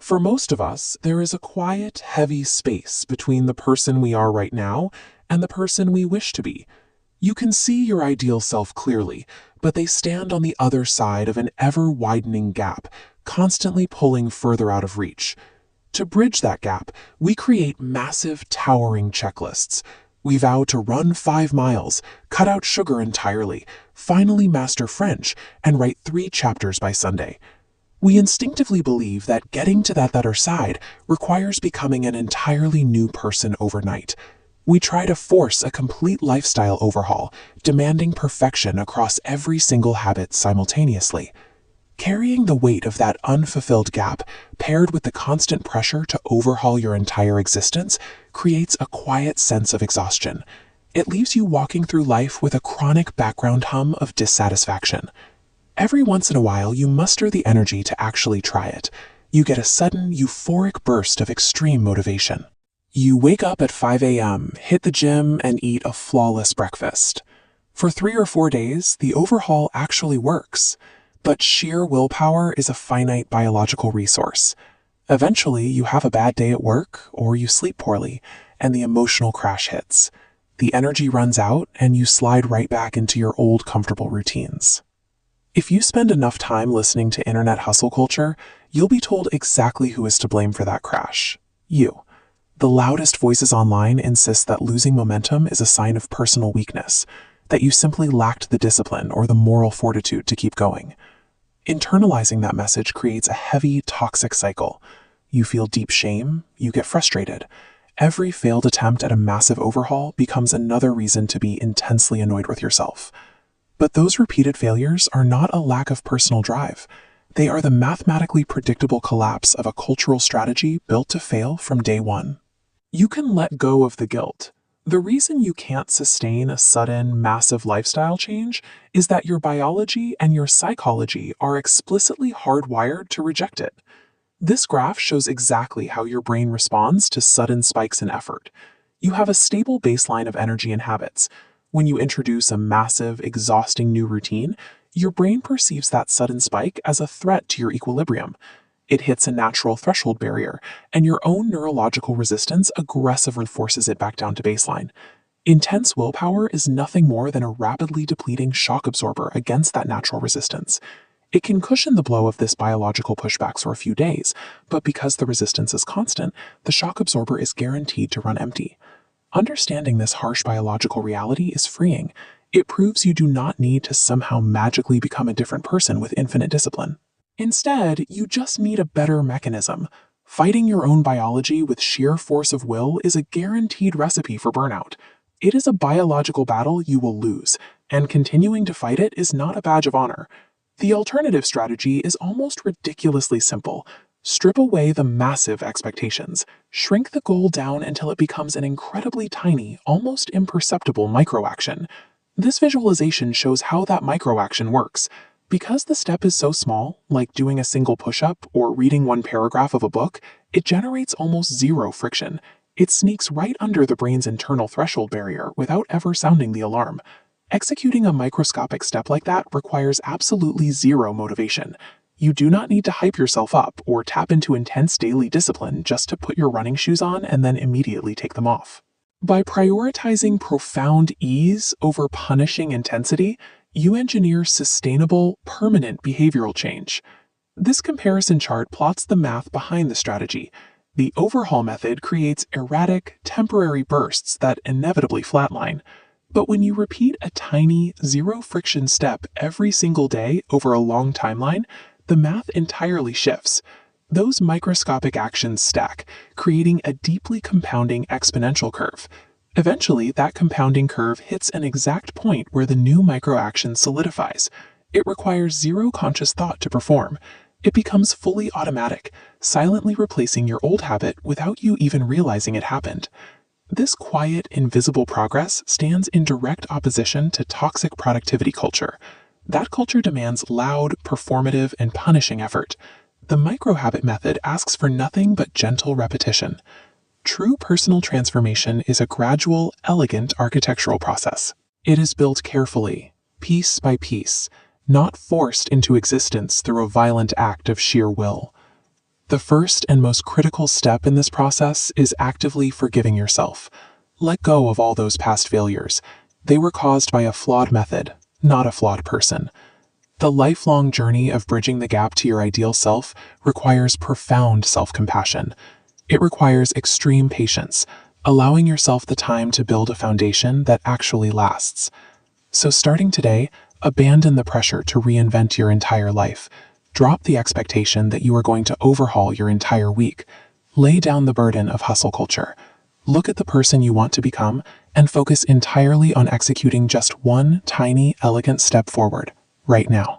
For most of us, there is a quiet, heavy space between the person we are right now and the person we wish to be. You can see your ideal self clearly, but they stand on the other side of an ever-widening gap, constantly pulling further out of reach. To bridge that gap, we create massive, towering checklists. We vow to run 5 miles, cut out sugar entirely, finally master French, and write 3 chapters by Sunday. We instinctively believe that getting to that other side requires becoming an entirely new person overnight. We try to force a complete lifestyle overhaul, demanding perfection across every single habit simultaneously. Carrying the weight of that unfulfilled gap, paired with the constant pressure to overhaul your entire existence, creates a quiet sense of exhaustion. It leaves you walking through life with a chronic background hum of dissatisfaction. Every once in a while, you muster the energy to actually try it. You get a sudden, euphoric burst of extreme motivation. You wake up at 5 a.m., hit the gym, and eat a flawless breakfast. For 3 or 4 days, the overhaul actually works. But sheer willpower is a finite biological resource. Eventually, you have a bad day at work, or you sleep poorly, and the emotional crash hits. The energy runs out, and you slide right back into your old comfortable routines. If you spend enough time listening to internet hustle culture, you'll be told exactly who is to blame for that crash. You. The loudest voices online insist that losing momentum is a sign of personal weakness, that you simply lacked the discipline or the moral fortitude to keep going. Internalizing that message creates a heavy, toxic cycle. You feel deep shame, you get frustrated. Every failed attempt at a massive overhaul becomes another reason to be intensely annoyed with yourself. But those repeated failures are not a lack of personal drive. They are the mathematically predictable collapse of a cultural strategy built to fail from day one. You can let go of the guilt. The reason you can't sustain a sudden, massive lifestyle change is that your biology and your psychology are explicitly hardwired to reject it. This graph shows exactly how your brain responds to sudden spikes in effort. You have a stable baseline of energy and habits. When you introduce a massive, exhausting new routine, your brain perceives that sudden spike as a threat to your equilibrium. It hits a natural threshold barrier, and your own neurological resistance aggressively forces it back down to baseline. Intense willpower is nothing more than a rapidly depleting shock absorber against that natural resistance. It can cushion the blow of this biological pushback for a few days, but because the resistance is constant, the shock absorber is guaranteed to run empty. Understanding this harsh biological reality is freeing. It proves you do not need to somehow magically become a different person with infinite discipline. Instead, you just need a better mechanism. Fighting your own biology with sheer force of will is a guaranteed recipe for burnout. It is a biological battle you will lose, and continuing to fight it is not a badge of honor. The alternative strategy is almost ridiculously simple. Strip away the massive expectations. Shrink the goal down until it becomes an incredibly tiny, almost imperceptible microaction. This visualization shows how that microaction works. Because the step is so small, like doing a single push-up or reading 1 paragraph of a book, it generates almost zero friction. It sneaks right under the brain's internal threshold barrier without ever sounding the alarm. Executing a microscopic step like that requires absolutely zero motivation. You do not need to hype yourself up or tap into intense daily discipline just to put your running shoes on and then immediately take them off. By prioritizing profound ease over punishing intensity, you engineer sustainable, permanent behavioral change. This comparison chart plots the math behind the strategy. The overhaul method creates erratic, temporary bursts that inevitably flatline. But when you repeat a tiny, zero-friction step every single day over a long timeline, the math entirely shifts. Those microscopic actions stack, creating a deeply compounding exponential curve. Eventually, that compounding curve hits an exact point where the new microaction solidifies. It requires zero conscious thought to perform. It becomes fully automatic, silently replacing your old habit without you even realizing it happened. This quiet, invisible progress stands in direct opposition to toxic productivity culture. That culture demands loud, performative, and punishing effort. The microhabit method asks for nothing but gentle repetition. True personal transformation is a gradual, elegant architectural process. It is built carefully, piece by piece, not forced into existence through a violent act of sheer will. The first and most critical step in this process is actively forgiving yourself. Let go of all those past failures. They were caused by a flawed method, not a flawed person. The lifelong journey of bridging the gap to your ideal self requires profound self-compassion. It requires extreme patience, allowing yourself the time to build a foundation that actually lasts. So starting today, abandon the pressure to reinvent your entire life. Drop the expectation that you are going to overhaul your entire week. Lay down the burden of hustle culture. Look at the person you want to become and focus entirely on executing just one tiny, elegant step forward, right now.